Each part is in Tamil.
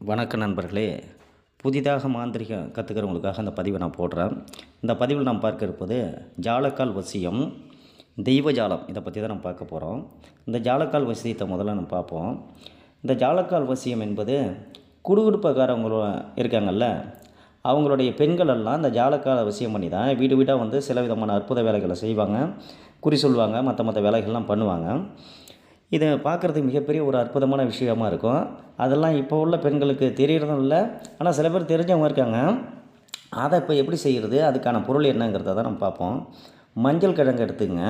வணக்க நண்பர்களே, புதிதாக மாந்திரிகம் கற்றுக்கிறவங்களுக்காக அந்த பதிவை நான் போடுறேன். இந்த பதிவில் நாம் பார்க்க இருப்பது ஜாலக்கால் வசியம், தெய்வ ஜாலம். இதை பற்றி தான் நம்ம பார்க்க போகிறோம். இந்த ஜாலக்கால் வசியத்தை முதல்ல நம்ம பார்ப்போம். இந்த ஜாலக்கால் வசியம் என்பது குடுகுடுப்பக்காரவங்க இருக்காங்கல்ல, அவங்களுடைய பெண்கள் எல்லாம் இந்த ஜாலக்கால் வசியம் பண்ணி தான் வீடு வீடாக வந்து சில விதமான அற்புத வேலைகளை செய்வாங்க, குறி சொல்லுவாங்க, மற்ற வேலைகள்லாம் பண்ணுவாங்க. இதை பார்க்குறதுக்கு மிகப்பெரிய ஒரு அற்புதமான விஷயமா இருக்கும். அதெல்லாம் இப்போ உள்ள பெண்களுக்கு தெரியறதும் இல்லை. ஆனால் சில பேர் தெரிஞ்சவங்க இருக்காங்க. அதை இப்போ எப்படி செய்கிறது, அதுக்கான பொருள் என்னங்கிறத தான் நம்ம பார்ப்போம். மஞ்சள் கிழங்கு எடுத்துங்க.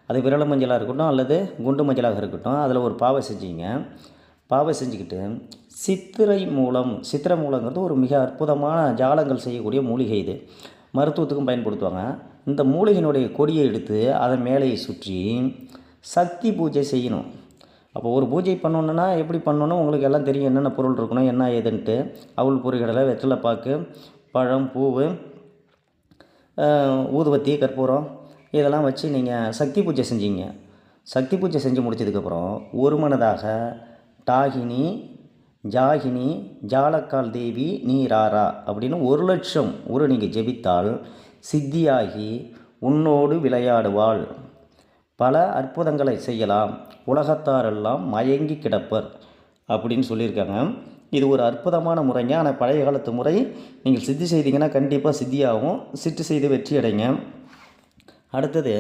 அது விரல மஞ்சளாக இருக்கட்டும் அல்லது குண்டு மஞ்சளாக இருக்கட்டும், அதில் ஒரு பாவை செஞ்சுங்க. பாவை செஞ்சுக்கிட்டு சித்திரை மூலங்கிறது ஒரு மிக அற்புதமான ஜாலங்கள் செய்யக்கூடிய மூலிகை. இது மருத்துவத்துக்கும் பயன்படுத்துவாங்க. இந்த மூலிகையினுடைய கொடியை எடுத்து அதை மேலேயே சுற்றி சக்தி பூஜை செய்யணும். அப்போ ஒரு பூஜை பண்ணணுன்னா எப்படி பண்ணணும் உங்களுக்கு எல்லாம் தெரியும். என்னென்ன பொருள் இருக்கணும், என்ன ஏதுன்ட்டு. அவல் பொரிகடலை, வெற்றிலைப்பாக்கு, பழம், பூவு, ஊதுவத்தி, கற்பூரம் இதெல்லாம் வச்சு நீங்கள் சக்தி பூஜை செஞ்சீங்க. சக்தி பூஜை செஞ்சு முடிச்சதுக்கப்புறம் ஒரு மனதாக டாகினி ஜாகினி ஜாலக்கால் தேவி நீராரா அப்படின்னு 1,00,000 நீங்கள் ஜெபித்தால் சித்தியாகி உன்னோடு விளையாடுவாள், பல அற்புதங்களை செய்யலாம், உலகத்தாரெல்லாம் மயங்கி கிடப்பர் அப்படின்னு சொல்லியிருக்காங்க. இது ஒரு அற்புதமான முறைங்க. ஆனால் பழைய காலத்து முறை. நீங்கள் சித்தி செய்தீங்கன்னா கண்டிப்பாக சித்தியாகும். சித்து செய்து வெற்றி அடைங்க. அடுத்தது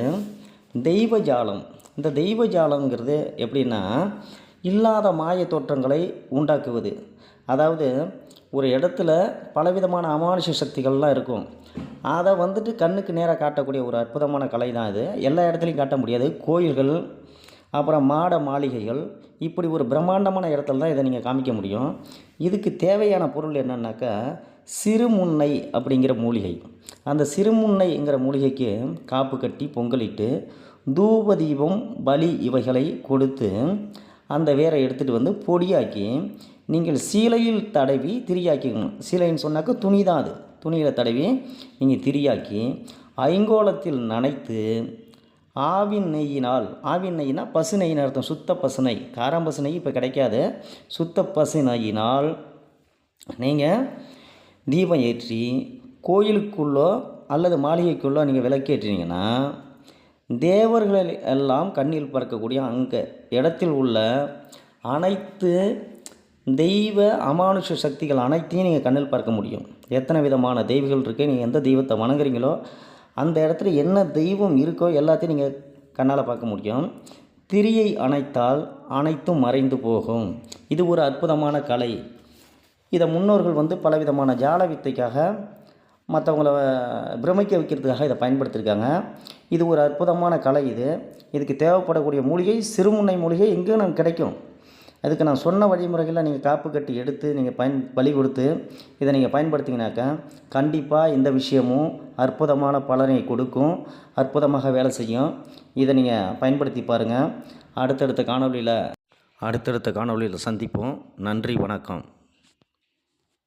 தெய்வ ஜாலம். இந்த தெய்வ ஜாலங்கிறது எப்படின்னா, இல்லாத மாய தோற்றங்களை உண்டாக்குவது. அதாவது ஒரு இடத்துல பலவிதமான அமானுஷ சக்திகள்லாம் இருக்கும். அதை வந்துட்டு கண்ணுக்கு நேராக காட்டக்கூடிய ஒரு அற்புதமான கலை தான் இது. எல்லா இடத்துலையும் காட்ட முடியாது. கோயில்கள், அப்புறம் மாட மாளிகைகள், இப்படி ஒரு பிரம்மாண்டமான இடத்துல தான் இதை நீங்கள் காமிக்க முடியும். இதுக்கு தேவையான பொருள் என்னன்னாக்கா சிறுமுன்னை அப்படிங்கிற மூலிகை. அந்த சிறுமுன்னைங்கிற மூலிகைக்கு காப்பு கட்டி பொங்கலிட்டு தூப தீபம் பலி இவைகளை கொடுத்து அந்த வேரை எடுத்துகிட்டு வந்து பொடியாக்கி நீங்கள் சீலையில் தடவி திரியாக்கிக்கணும். சீலைன்னு சொன்னாக்க துணி தான். அது துணியில் தடவி நீங்கள் திரியாக்கி ஐங்கோலத்தில் நனைத்து ஆவின் நெய்யினா பசு நெய்யின்னு அர்த்தம். சுத்த பசுனை, காராம்பசு நெய் இப்போ கிடைக்காது. சுத்த பசு நெய்யினால் நீங்கள் தீபம் ஏற்றி கோயிலுக்குள்ளோ அல்லது மாளிகைக்குள்ளோ நீங்கள் விளக்கேற்றினீங்கன்னா தேவர்கள் எல்லாம் கண்ணில் பறக்கக்கூடிய அங்கே இடத்தில் உள்ள அனைத்து தெய்வ அமானுஷ சக்திகள் அனைத்தையும் நீங்கள் கண்ணில் பார்க்க முடியும். எத்தனை விதமான தெய்வங்கள் இருக்குது, நீங்கள் எந்த தெய்வத்தை வணங்குறீங்களோ அந்த இடத்துல என்ன தெய்வம் இருக்கோ எல்லாத்தையும் நீங்கள் கண்ணால் பார்க்க முடியும். திரியை அணைத்தால் அனைத்தும் மறைந்து போகும். இது ஒரு அற்புதமான கலை. இதை முன்னோர்கள் பலவிதமான ஜால வித்தைக்காக மற்றவங்கள பிரமிக்க வைக்கிறதுக்காக இதை பயன்படுத்தியிருக்காங்க. இது ஒரு அற்புதமான கலை. இதுக்கு தேவைப்படக்கூடிய மூலிகை சிறுமுன்னை மூலிகை எங்கேயும் நமக்கு கிடைக்கும். அதுக்கு நான் சொன்ன வழிமுறைகளில் நீங்கள் காப்பு கட்டி எடுத்து நீங்கள் பலி கொடுத்து இதை நீங்கள் பயன்படுத்திங்கனாக்கா கண்டிப்பாக இந்த விஷயமும் அற்புதமான பலனை கொடுக்கும், அற்புதமாக வேலை செய்யும். இதை நீங்கள் பயன்படுத்தி பாருங்கள். அடுத்தடுத்த காணொளியில் சந்திப்போம். நன்றி, வணக்கம்.